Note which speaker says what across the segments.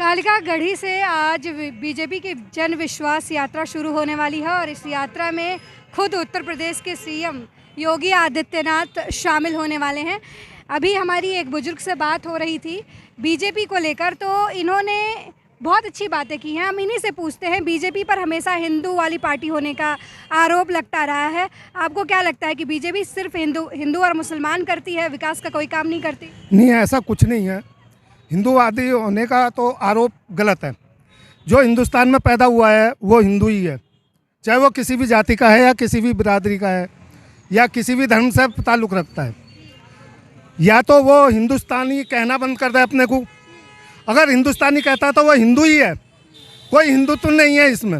Speaker 1: कालिका गढ़ी से आज बीजेपी की जन विश्वास यात्रा शुरू होने वाली है और इस यात्रा में खुद उत्तर प्रदेश के सीएम योगी आदित्यनाथ शामिल होने वाले हैं। अभी हमारी एक बुजुर्ग से बात हो रही थी बीजेपी को लेकर, तो इन्होंने बहुत अच्छी बातें की हैं। हम इन्हीं से पूछते हैं, बीजेपी पर हमेशा हिंदू वाली पार्टी होने का आरोप लगता रहा है, आपको क्या लगता है कि बीजेपी सिर्फ हिंदू और मुसलमान करती है, विकास का कोई काम नहीं करती?
Speaker 2: नहीं, ऐसा कुछ नहीं है। हिंदूवादी होने का तो आरोप गलत है। जो हिंदुस्तान में पैदा हुआ है वो हिंदू ही है, चाहे वो किसी भी जाति का है या किसी भी बिरादरी का है या किसी भी धर्म से ताल्लुक़ रखता है। या तो वो हिंदुस्तानी कहना बंद कर दे अपने को, अगर हिंदुस्तानी कहता है तो वो हिंदू ही है, कोई हिंदुत्व नहीं है इसमें।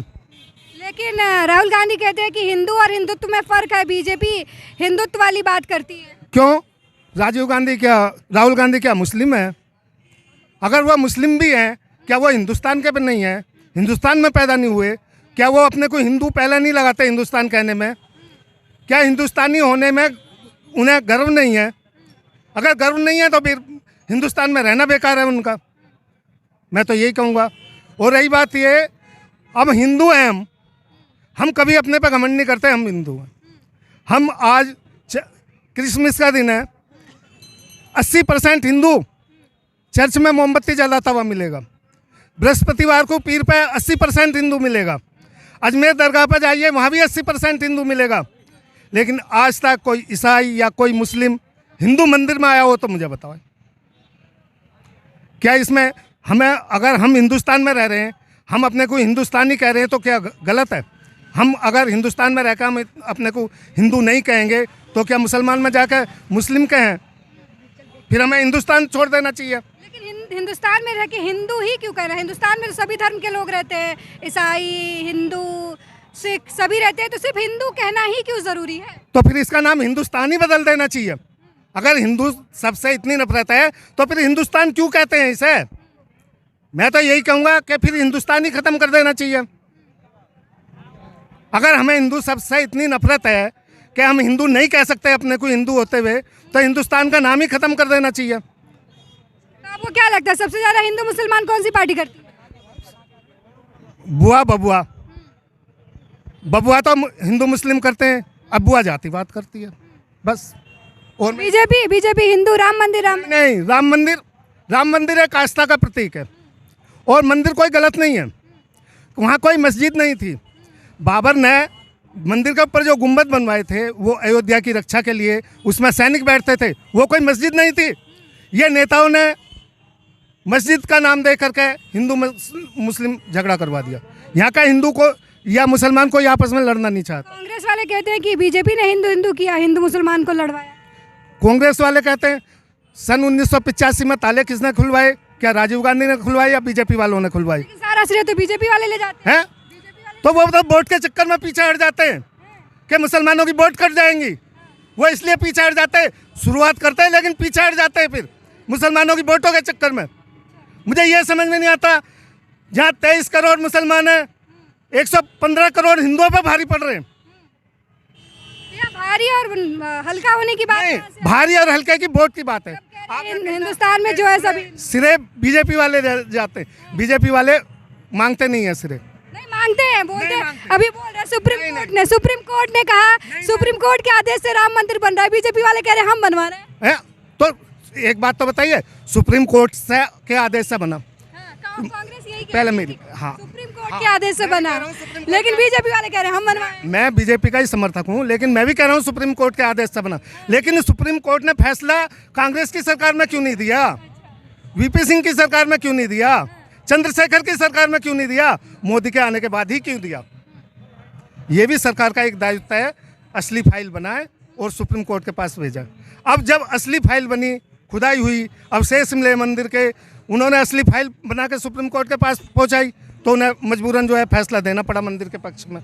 Speaker 1: लेकिन राहुल गांधी कहते हैं कि हिंदू और हिंदुत्व में फ़र्क है, बीजेपी हिंदुत्व वाली बात करती है।
Speaker 2: क्यों? राहुल गांधी क्या मुस्लिम है? अगर वो मुस्लिम भी हैं, क्या वो हिंदुस्तान के भी नहीं है? हिंदुस्तान में पैदा नहीं हुए? क्या वो अपने को हिंदू पहले नहीं लगाते हिंदुस्तान कहने में? क्या हिंदुस्तानी होने में उन्हें गर्व नहीं है? अगर गर्व नहीं है तो फिर हिंदुस्तान में रहना बेकार है उनका, मैं तो यही कहूँगा। और रही बात ये, अब हिंदू हैं हम कभी अपने पे घमंड नहीं करते, हम हिंदू हैं। हम आज क्रिसमस का दिन है, 80% हिंदू चर्च में मोमबत्ती जलाता हुआ मिलेगा। बृहस्पतिवार को पीर पे 80% हिंदू मिलेगा। अजमेर दरगाह पर जाइए, वहाँ भी 80% हिंदू मिलेगा। लेकिन आज तक कोई ईसाई या कोई मुस्लिम हिंदू मंदिर में आया हो तो मुझे बताओ, क्या इसमें हमें, अगर हम हिंदुस्तान में रह रहे हैं, हम अपने को हिंदुस्तानी कह रहे हैं तो क्या गलत है? हम अगर हिंदुस्तान में रहकर हम अपने को हिंदू नहीं कहेंगे तो क्या मुसलमान में जाकर मुस्लिम कहें? फिर हमें हिंदुस्तान छोड़ देना चाहिए।
Speaker 1: लेकिन हिंदुस्तान में रह के हिंदू ही क्यों कह रहे हैं? हिंदुस्तान में तो सभी धर्म के लोग रहते हैं, ईसाई, हिंदू, सिख सभी रहते हैं, तो सिर्फ हिंदू कहना ही क्यों ज़रूरी है?
Speaker 2: तो फिर इसका नाम हिंदुस्तानी बदल देना चाहिए। अगर हिंदू सबसे इतनी नफरत है तो फिर हिंदुस्तान क्यों कहते हैं इसे? मैं तो यही कहूँगा कि फिर हिंदुस्तानी ख़त्म कर देना चाहिए। अगर हमें हिंदू सबसे इतनी नफरत है कि हम हिंदू नहीं कह सकते अपने को हिंदू होते हुए, तो हिंदुस्तान का नाम ही ख़त्म कर देना चाहिए।
Speaker 1: तो आपको क्या लगता है सबसे ज़्यादा हिंदू मुसलमान कौन सी पार्टी करती है?
Speaker 2: बुआ बबुआ, बबुआ तो हिंदू मुस्लिम करते हैं, अब बुआ जातिवाद करती है बस। और
Speaker 1: बीजेपी हिंदू राम मंदिर
Speaker 2: नहीं, राम मंदिर एक आस्था का प्रतीक है और मंदिर कोई गलत नहीं है। वहाँ कोई मस्जिद नहीं थी। बाबर ने मंदिर के ऊपर जो गुंबद बनवाए थे वो अयोध्या की रक्षा के लिए, उसमें सैनिक बैठते थे, वो कोई मस्जिद नहीं थी। ये नेताओं ने मस्जिद का नाम दे करके हिंदू मुस्लिम झगड़ा करवा दिया। यहाँ का हिंदू को या मुसलमान को आपस में लड़ना नहीं चाहता।
Speaker 1: कांग्रेस वाले कहते हैं कि बीजेपी ने हिंदू किया, हिंदू मुसलमान को लड़वाया।
Speaker 2: कांग्रेस वाले कहते हैं सन 1985 में ताले किसने खुलवाए? क्या राजीव गांधी ने खुलवाए या बीजेपी वालों ने खुलवाई?
Speaker 1: सारा श्रेय तो बीजेपी वाले ले जाते हैं।
Speaker 2: तो वो तो वोट के चक्कर में पीछे हट जाते हैं कि मुसलमानों की वोट कट जाएंगी, वो इसलिए पीछे हट जाते हैं। शुरुआत करते हैं लेकिन पीछे हट जाते हैं फिर मुसलमानों की वोटों के चक्कर में। मुझे ये समझ में नहीं आता, जहाँ 23 करोड़ मुसलमान हैं, 115 करोड़ हिंदुओं पर भारी पड़ रहे हैं।
Speaker 1: भारी और हल्का होने की बात नहीं,
Speaker 2: भारी और हल्के की वोट की बात है।
Speaker 1: हिंदुस्तान में जो है सभी
Speaker 2: सिरे बीजेपी वाले जाते हैं, बीजेपी वाले मांगते नहीं है, सिरे
Speaker 1: नहीं मांगते हैं, बोलते हैं। अभी बोल रहे सुप्रीम कोर्ट ने कहा, सुप्रीम कोर्ट के आदेश से राम मंदिर बन रहा है, बीजेपी वाले कह रहे हैं हम बनवा रहे हैं।
Speaker 2: तो एक बात तो बताइए, सुप्रीम कोर्ट से के आदेश से बना?
Speaker 1: कांग्रेस यही
Speaker 2: पहले मेरी, हाँ,
Speaker 1: सुप्रीम कोर्ट के आदेश से बना, लेकिन बीजेपी वाले कह रहे हैं हम बनवाएं।
Speaker 2: मैं बीजेपी का ही समर्थक हूँ, लेकिन मैं भी कह रहा हूँ सुप्रीम कोर्ट के आदेश से बना। लेकिन सुप्रीम कोर्ट ने फैसला कांग्रेस की सरकार में क्यों नहीं दिया? वीपी सिंह की सरकार में क्यों नहीं दिया? चंद्रशेखर की सरकार में क्यों नहीं दिया? मोदी के आने के बाद ही क्यों दिया? ये भी सरकार का एक दायित्व है, असली फाइल बनाए और सुप्रीम कोर्ट के पास भेजा। अब जब असली फाइल बनी, खुदाई हुई, अवशेष मिले मंदिर के, उन्होंने असली फाइल बना के सुप्रीम कोर्ट के पास पहुंचाई, तो उन्हें मजबूरन जो है फैसला देना पड़ा मंदिर के पक्ष में।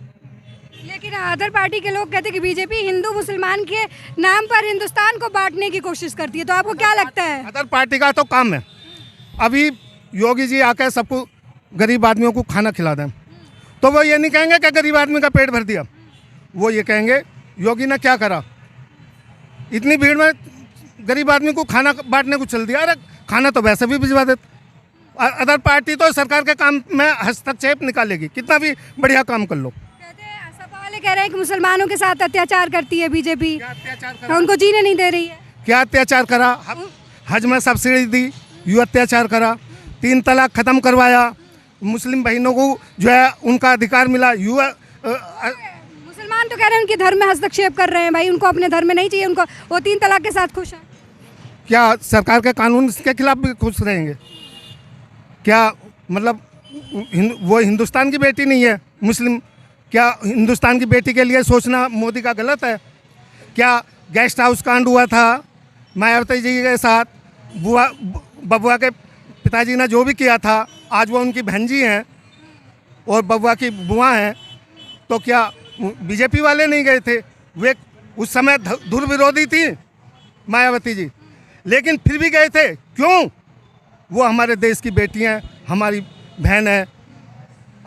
Speaker 1: लेकिन अदर पार्टी के लोग कहते हैं कि बीजेपी हिंदू मुसलमान के नाम पर हिंदुस्तान को बांटने की कोशिश करती है, तो आपको क्या लगता है?
Speaker 2: अदर पार्टी का तो काम है, अभी योगी जी आकर सबको गरीब आदमियों को खाना खिला दें, तो वो ये नहीं कहेंगे कि गरीब आदमी का पेट भर दिया, वो ये कहेंगे योगी ने क्या करा, इतनी भीड़ में गरीब आदमी को खाना बांटने को चल दिया। अरे खाना तो वैसे भी भिजवा देते, अदर पार्टी तो सरकार के काम में हस्तक्षेप निकालेगी, कितना भी बढ़िया काम कर लो।
Speaker 1: कहते हैं, सपा वाले कह रहे हैं कि मुसलमानों के साथ अत्याचार करती है बीजेपी,
Speaker 2: क्या अत्याचार करा?
Speaker 1: उनको जीने नहीं दे रही है।
Speaker 2: क्या अत्याचार करा? हज में सब्सिडी दी, यू अत्याचार करा। 3 तलाक खत्म करवाया, मुस्लिम बहनों को जो है उनका अधिकार मिला।
Speaker 1: मुसलमान तो कह रहे हैं उनके धर्म में हस्तक्षेप कर रहे हैं भाई, उनको अपने धर्म में नहीं चाहिए, उनको वो 3 तलाक के साथ खुश है।
Speaker 2: क्या सरकार के कानून के खिलाफ भी खुश रहेंगे? क्या मतलब वो हिंदुस्तान की बेटी नहीं है मुस्लिम? क्या हिंदुस्तान की बेटी के लिए सोचना मोदी का गलत है? क्या गेस्ट हाउस कांड हुआ था मायावती जी के साथ, बबुआ के पिताजी ने जो भी किया था, आज वो उनकी बहन जी हैं और बबुआ की बुआ हैं, तो क्या बीजेपी वाले नहीं गए थे? वे उस समय धुर विरोधी थी मायावती जी, लेकिन फिर भी गए थे। क्यों? वो हमारे देश की बेटी हैं, हमारी बहन है।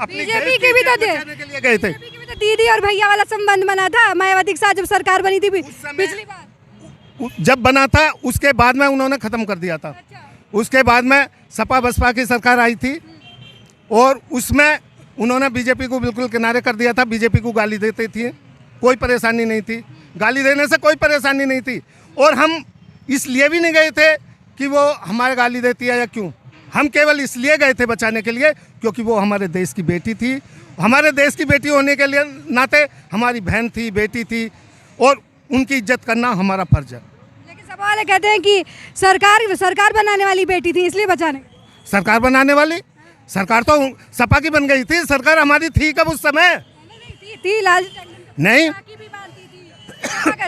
Speaker 1: बीजेपी के भी तो
Speaker 2: के लिए गए थे।
Speaker 1: बीजेपी के भी तो दीदी और भैया वाला संबंध बना था मायावती के साथ जब सरकार बनी थी पिछली बार।
Speaker 2: जब बना था उसके बाद में उन्होंने ख़त्म कर दिया था।
Speaker 1: अच्छा।
Speaker 2: उसके बाद में सपा बसपा की सरकार आई थी और उसमें उन्होंने बीजेपी को बिल्कुल किनारे कर दिया था। बीजेपी को गाली देती थी, कोई परेशानी नहीं थी, गाली देने से कोई परेशानी नहीं थी। और हम इसलिए भी नहीं गए थे कि वो हमारे गाली देती है या क्यों, हम केवल इसलिए गए थे बचाने के लिए क्योंकि वो हमारे देश की बेटी थी। हमारे देश की बेटी होने के लिए नाते हमारी बहन थी, बेटी थी, और उनकी इज्जत करना हमारा फर्ज है।
Speaker 1: लेकिन सब वाले कहते हैं कि सरकार बनाने वाली बेटी थी इसलिए बचाने।
Speaker 2: सरकार बनाने वाली? सरकार तो सपा की बन गई थी, सरकार हमारी थी कब उस समय?
Speaker 1: थी लाल
Speaker 2: नहीं,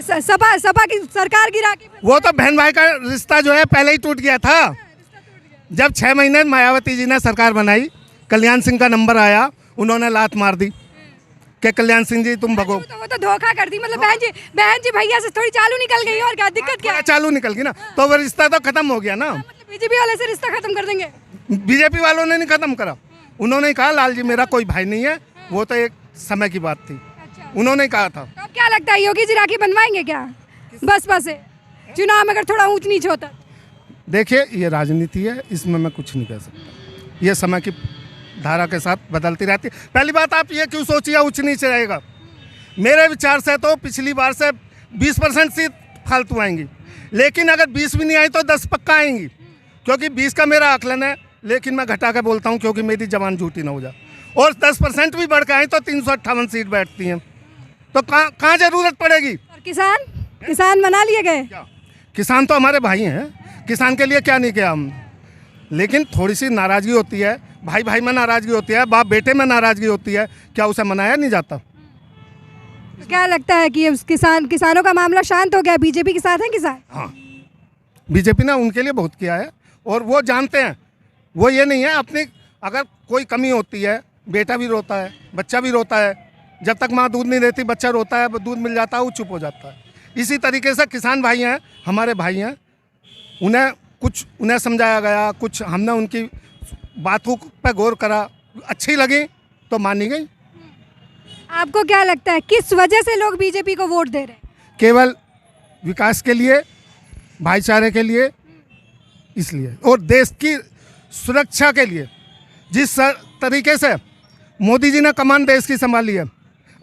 Speaker 1: सपा की सरकार गिरा के
Speaker 2: वो तो बहन भाई का रिश्ता जो है पहले ही टूट गया था। जब 6 महीने मायावती जी ने सरकार बनाई, कल्याण सिंह का नंबर आया, उन्होंने लात मार दी कि कल्याण सिंह जी तुम भगो।
Speaker 1: वो तो धोखा कर दी, मतलब बहन जी भैया से थोड़ी चालू निकल गई और क्या दिक्कत क्या है?
Speaker 2: चालू निकल गई ना, तो वो रिश्ता तो खत्म हो गया ना।
Speaker 1: मतलब बीजेपी वाले से रिश्ता खत्म कर देंगे?
Speaker 2: बीजेपी वालों ने नहीं खत्म करा, उन्होंने कहा लाल जी मेरा कोई भाई नहीं है, वो तो एक समय की बात थी।
Speaker 1: अच्छा।
Speaker 2: उन्होंने कहा था।
Speaker 1: तो अब क्या लगता है योगी जी राखी बनवाएंगे क्या बसपा से चुनाव में अगर थोड़ा ऊंच नीच होता?
Speaker 2: देखिए ये राजनीति है, इसमें मैं कुछ नहीं कह सकता, ये समय की धारा के साथ बदलती रहती है। पहली बात आप ये क्यों सोचिए उच्च नीच रहेगा? मेरे विचार से तो पिछली बार से 20% सीट फालतू आएंगी, लेकिन अगर 20 भी नहीं आई तो 10 पक्का आएंगी, क्योंकि 20 का मेरा आकलन है, लेकिन मैं घटा के बोलता हूँ क्योंकि मेरी जबान झूठी ना हो जाए। और 10% भी बढ़ के आई तो 358 सीट बैठती हैं, तो कहाँ ज़रूरत पड़ेगी?
Speaker 1: और किसान मना लिए गए?
Speaker 2: किसान तो हमारे भाई हैं, किसान के लिए क्या नहीं किया हम, लेकिन थोड़ी सी नाराज़गी होती है, भाई भाई में नाराज़गी होती है, बाप बेटे में नाराज़गी होती है, क्या उसे मनाया नहीं जाता?
Speaker 1: तो क्या लगता है कि किसानों का मामला शांत हो गया, बीजेपी के साथ है किसान?
Speaker 2: हाँ, बीजेपी ने उनके लिए बहुत किया है और वो जानते हैं, वो ये नहीं है अपनी अगर कोई कमी होती है, बेटा भी रोता है, बच्चा भी रोता है, जब तक माँ दूध नहीं देती बच्चा रोता है, दूध मिल जाता है वो चुप हो जाता है। इसी तरीके से किसान भाई हैं, हमारे भाई हैं, उन्हें समझाया गया, कुछ हमने उनकी बातों पर गौर करा, अच्छी लगी तो मानी गई।
Speaker 1: आपको क्या लगता है किस वजह से लोग बीजेपी को वोट दे रहे हैं?
Speaker 2: केवल विकास के लिए, भाईचारे के लिए, इसलिए, और देश की सुरक्षा के लिए। जिस तरीके से मोदी जी ने कमान देश की संभाली है,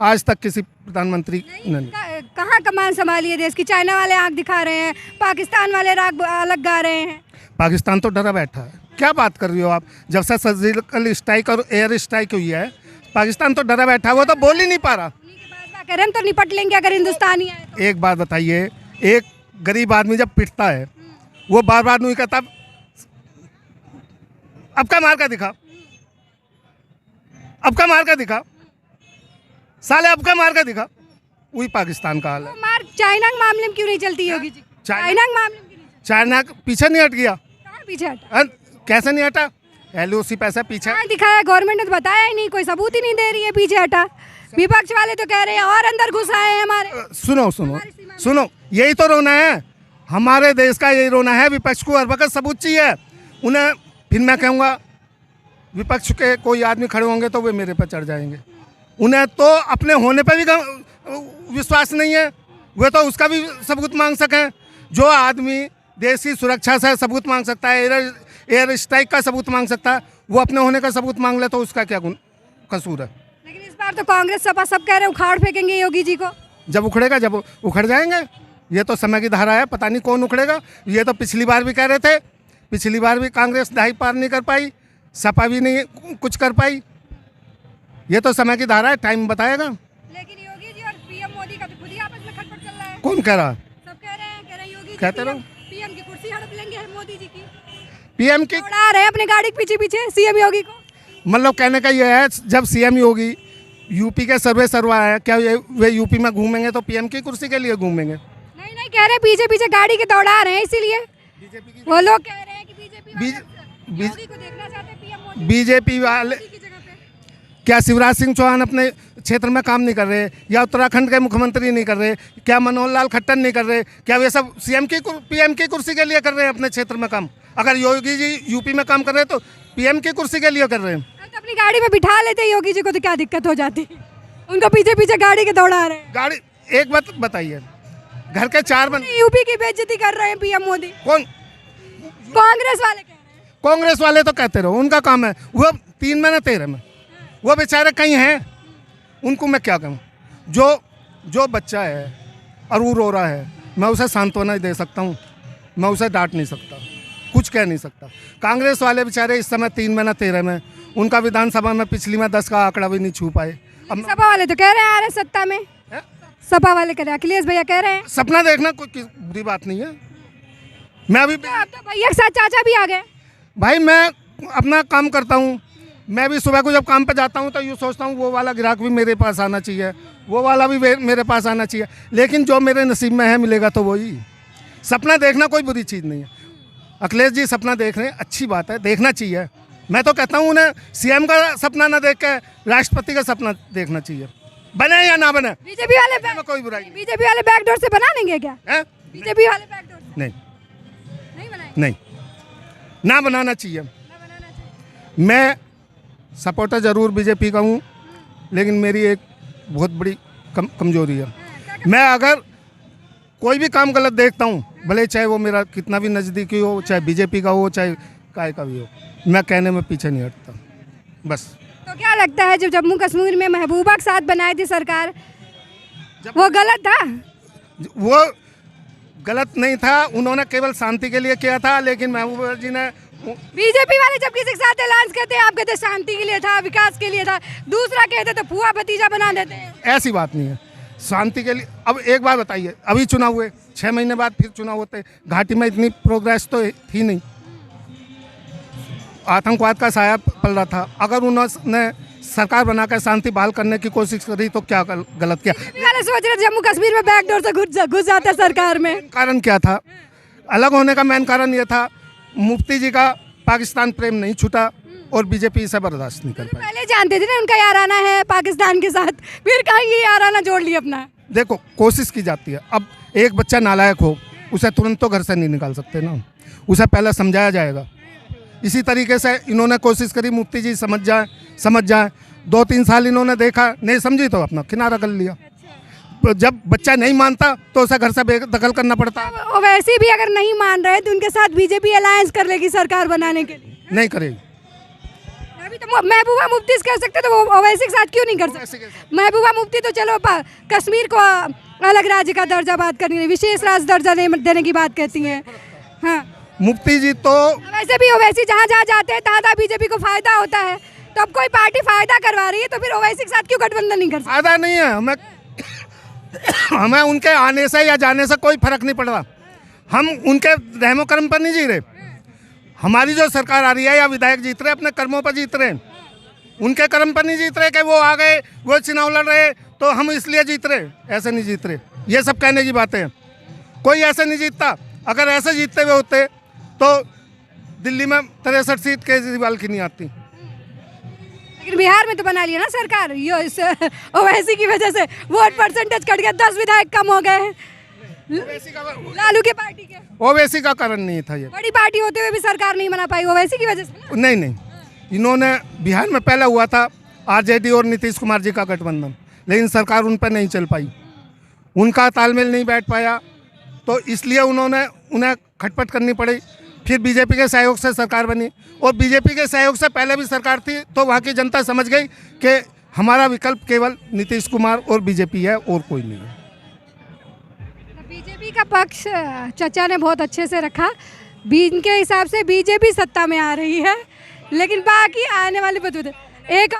Speaker 2: आज तक किसी प्रधानमंत्री ने नहीं।
Speaker 1: कहाँ कमान संभाली है देश की? चाइना वाले आंख दिखा रहे हैं, पाकिस्तान वाले राग अलग गा रहे हैं।
Speaker 2: पाकिस्तान तो डरा बैठा है, क्या बात कर रही हो आप? जब से सर्जिकल स्ट्राइक और एयर स्ट्राइक हुई है, पाकिस्तान तो डरा बैठा है, वो तो बोल ही नहीं पा रहा।
Speaker 1: कह रहे हम तो निपट लेंगे अगर हिंदुस्तानी आए तो।
Speaker 2: एक बात बताइए, एक गरीब आदमी जब पिटता है वो बार बार नहीं कहता अब का मार का दिखा, अब का मार का दिखा, साले अब का मार का दिखा। वही पाकिस्तान का हाल है।
Speaker 1: मार चाइना के मामले में क्यों नहीं चलती योगी जी? चाइना के मामले में क्यों नहीं चलती?
Speaker 2: चाइना पीछे नहीं हट गया?
Speaker 1: कहाँ पीछे हटा?
Speaker 2: कैसे नहीं हटा? LOC पैसा पीछे
Speaker 1: दिखाया, गवर्नमेंट ने तो बताया ही नहीं, कोई सबूत ही नहीं दे रही है पीछे हटा। विपक्ष वाले तो कह रहे हैं और अंदर घुस आए हैं हमारे।
Speaker 2: सुनो, यही तो रोना है हमारे देश का, यही रोना है। विपक्ष को हर वक्त सबूत चाहिए उन्हें। फिर मैं कहूँगा विपक्ष के कोई आदमी खड़े होंगे तो वे मेरे पर चढ़ जाएंगे। उन्हें तो अपने होने पर भी विश्वास नहीं है, वे तो उसका भी सबूत मांग सकें। जो आदमी देश की सुरक्षा से सबूत मांग सकता है, एयर स्ट्राइक का सबूत मांग सकता है, वो अपने होने का सबूत मांग ले तो उसका क्या कसूर है।
Speaker 1: लेकिन इस बार तो कांग्रेस सपा सब कह रहे हैं उखाड़ फेंकेंगे योगी जी को।
Speaker 2: जब उखड़ेगा, जब उखड़ जाएंगे, ये तो समय की धारा है, पता नहीं कौन उखड़ेगा। ये तो पिछली बार भी कह रहे थे, पिछली बार भी कांग्रेस दाई पार नहीं कर पाई, सपा भी नहीं कुछ कर पाई। ये तो समय की धारा है, टाइम बताएगा।
Speaker 1: लेकिन योगी जी और पीएम मोदी का तो खुद ही आपस में खटपट चल रहा है।
Speaker 2: कौन कह रहा?
Speaker 1: सब कह रहे हैं योगी जी
Speaker 2: कहते रहो।
Speaker 1: पीएम की कुर्सी हड़प लेंगे मोदी जी की।
Speaker 2: पीएम की
Speaker 1: उड़ा रहे हैं अपने गाड़ी के पीछे पीछे सीएम योगी को।
Speaker 2: मतलब कहने का ये है, जब सीएम योगी यूपी के सर्वा है, क्या वे यूपी में घूमेंगे तो पीएम की कुर्सी के लिए घूमेंगे?
Speaker 1: नहीं नहीं, कह रहे हैं पीछे पीछे गाड़ी के दौड़ा रहे हैं, इसीलिए वो लोग कह रहे हैं कि बीजेपी योगी को देखना चाहते हैं पीएम मोदी
Speaker 2: बीजेपी वाले
Speaker 1: की जगह पे।
Speaker 2: क्या शिवराज सिंह चौहान अपने क्षेत्र में काम नहीं कर रहे, या उत्तराखंड के मुख्यमंत्री नहीं कर रहे, क्या मनोहर लाल खट्टर नहीं कर रहे, क्या वे सब पीएम की कुर्सी के लिए कर रहे हैं अपने क्षेत्र में काम? अगर योगी जी यूपी में काम कर रहे हैं तो पीएम की कुर्सी के लिए कर रहे हैं।
Speaker 1: तो अपनी गाड़ी में बिठा लेते हैं योगी जी को तो क्या दिक्कत हो जाती? उनको पीछे पीछे गाड़ी के दौड़ा रहे हैं।
Speaker 2: गाड़ी एक बात बताइए, घर के 4 बंद
Speaker 1: यूपी की बेइज्जती कर रहे हैं पीएम मोदी।
Speaker 2: कौन?
Speaker 1: कांग्रेस वाले कह रहे हैं।
Speaker 2: कांग्रेस वाले तो कहते रहो, उनका काम है। वो 3 में ना 13 में, वो बेचारे कहीं हैं, उनको मैं क्या कहूँ। जो बच्चा है और वो रो रहा है, मैं उसे सांत्वना दे सकता हूँ, मैं उसे डांट नहीं सकता, कुछ कह नहीं सकता। कांग्रेस वाले बेचारे इस समय 3 में ना 13 में, उनका विधानसभा में पिछली में 10 का आंकड़ा भी नहीं छू पाए। अब
Speaker 1: सपा वाले तो कह रहे हैं आ रहे सत्ता में।
Speaker 2: है?
Speaker 1: सपा वाले कह रहे हैं, अखिलेश भैया कह रहे हैं।
Speaker 2: सपना देखना कोई बुरी बात नहीं है। मैं अभी
Speaker 1: अब तो भैया के साथ चाचा भी आ गए।
Speaker 2: भाई मैं अपना काम करता हूँ, मैं भी सुबह को जब काम पे जाता हूँ तो यूँ सोचता हूँ वो वाला ग्राहक भी मेरे पास आना चाहिए, वो वाला भी मेरे पास आना चाहिए, लेकिन जो मेरे नसीब में है मिलेगा तो वही। सपना देखना कोई बुरी चीज़ नहीं है। अखिलेश जी सपना देख रहे हैं, अच्छी बात है, देखना चाहिए। मैं तो कहता हूँ उन्हें सीएम का सपना ना देख के राष्ट्रपति का सपना देखना चाहिए, बने या ना बने।
Speaker 1: बीजेपी वाले
Speaker 2: में कोई बुराई नहीं।
Speaker 1: बीजेपी वाले बैकडोर से बना लेंगे क्या?
Speaker 2: है?
Speaker 1: बीजेपी वाले बैकडोर से
Speaker 2: नहीं
Speaker 1: नहीं बनाएंगे।
Speaker 2: नहीं, ना बनाना चाहिए।
Speaker 1: ना बनाना चाहिए।
Speaker 2: मैं सपोर्टर ज़रूर बीजेपी का हूँ, लेकिन मेरी एक बहुत बड़ी कमजोरी है। मैं अगर कोई भी काम गलत देखता हूँ, भले चाहे वो मेरा कितना भी नज़दीकी हो, चाहे बीजेपी का हो, चाहे काय का भी हो, मैं कहने में पीछे नहीं हटता बस।
Speaker 1: तो क्या लगता है जब जम्मू कश्मीर में महबूबा के साथ बनाई थी सरकार, वो गलत था?
Speaker 2: वो गलत नहीं था, उन्होंने केवल शांति के लिए किया था, लेकिन महबूबा जी ने
Speaker 1: बीजेपी वाले जब किसी के साथ ऐलान करते हैं, आप कहते शांति के लिए था, विकास के लिए था, दूसरा कहते तो फुआ भतीजा बना देते हैं।
Speaker 2: ऐसी बात नहीं है, शांति के लिए। अब एक बात बताइए, अभी चुनाव हुए, 6 महीने बाद फिर चुनाव होते, घाटी में इतनी प्रोग्रेस तो थी नहीं, आतंकवाद का साया पल रहा था। अगर उन्होंने सरकार बनाकर शांति बहाल करने की कोशिश करी तो क्या गलत किया?
Speaker 1: वाले सोच रहे जम्मू कश्मीर में बैकडोर से घुस जाते सरकार में।
Speaker 2: कारण क्या था? अलग होने का मेन कारण ये था, मुफ्ती जी का पाकिस्तान प्रेम नहीं छूटा और बीजेपी इसे बर्दाश्त नहीं कर पाई।
Speaker 1: पहले जानते थे ना उनका याराना है पाकिस्तान के साथ, फिर कहाँ ये याराना जोड़ लिया अपना?
Speaker 2: देखो, कोशिश की जाती है। अब एक बच्चा नालायक हो, उसे तुरंत तो घर से नहीं निकाल सकते ना, उसे पहले समझाया जाएगा। इसी तरीके से इन्होंने कोशिश करी, मुफ्ती जी समझ जाए। 2-3 साल इन्होंने देखा, नहीं समझी तो अपना किनारा कर लिया। तो जब बच्चा नहीं मानता तो उसे घर से बेदखल करना पड़ता है।
Speaker 1: वैसे भी अगर नहीं मान रहे तो उनके साथ बीजेपी अलायंस कर लेगी सरकार बनाने के लिए।
Speaker 2: नहीं करेगी।
Speaker 1: अभी तो महबूबा मुफ्ती कह सकते तो वो ओवैसी के साथ क्यों नहीं कर सकते? महबूबा मुफ्ती तो चलो कश्मीर को अलग राज्य का दर्जा बात करनी है, विशेष राज्य दर्जा देने की बात कहती हैं। हाँ,
Speaker 2: मुफ्ती जी तो
Speaker 1: वैसे भी ओवैसी जहाँ जहाँ जाते हैं तहाँ बीजेपी को फायदा होता है, तो अब कोई पार्टी फायदा करवा रही है तो फिर ओवैसी के साथ क्यों गठबंधन नहीं कर सकती?
Speaker 2: फायदा नहीं है, हमें उनके आने से या जाने से कोई फर्क नहीं पड़ रहा। हम उनके रहमो कर्म पर नहीं जी रहे। हमारी जो सरकार आ रही है या विधायक जीत रहे, अपने कर्मों पर जीत रहे, उनके कर्म पर नहीं जीत रहे कि वो आ गए, वो चुनाव लड़ रहे तो हम इसलिए जीत रहे। ऐसे नहीं जीत रहे, ये सब कहने की बातें हैं। कोई ऐसे नहीं जीतता। अगर ऐसे जीतते हुए होते तो दिल्ली में 63 सीट केजरीवाल की नहीं आती।
Speaker 1: लेकिन बिहार में तो बना लिया ना सरकार, ये ओवैसी की वजह से वोट परसेंटेज कट गया, 10 विधायक कम हो गए लालू के पार्टी के।
Speaker 2: ओवैसी का कारण नहीं था, ये
Speaker 1: बड़ी पार्टी होते हुए भी सरकार नहीं बना पाई ओवैसी की वजह से।
Speaker 2: नहीं, इन्होंने बिहार में पहले हुआ था आरजेडी और नीतीश कुमार जी का गठबंधन, लेकिन सरकार उन पर नहीं चल पाई, उनका तालमेल नहीं बैठ पाया, तो इसलिए उन्हें खटपट करनी पड़ी। फिर बीजेपी के सहयोग से सरकार बनी, और बीजेपी के सहयोग से पहले भी सरकार थी, तो वहाँ की जनता समझ गई कि हमारा विकल्प केवल नीतीश कुमार और बीजेपी है, और कोई नहीं है।
Speaker 1: बीजेपी का पक्ष चचा ने बहुत अच्छे से रखा। इनके हिसाब से बीजेपी सत्ता में आ रही है, लेकिन बाकी आने वाले बता एक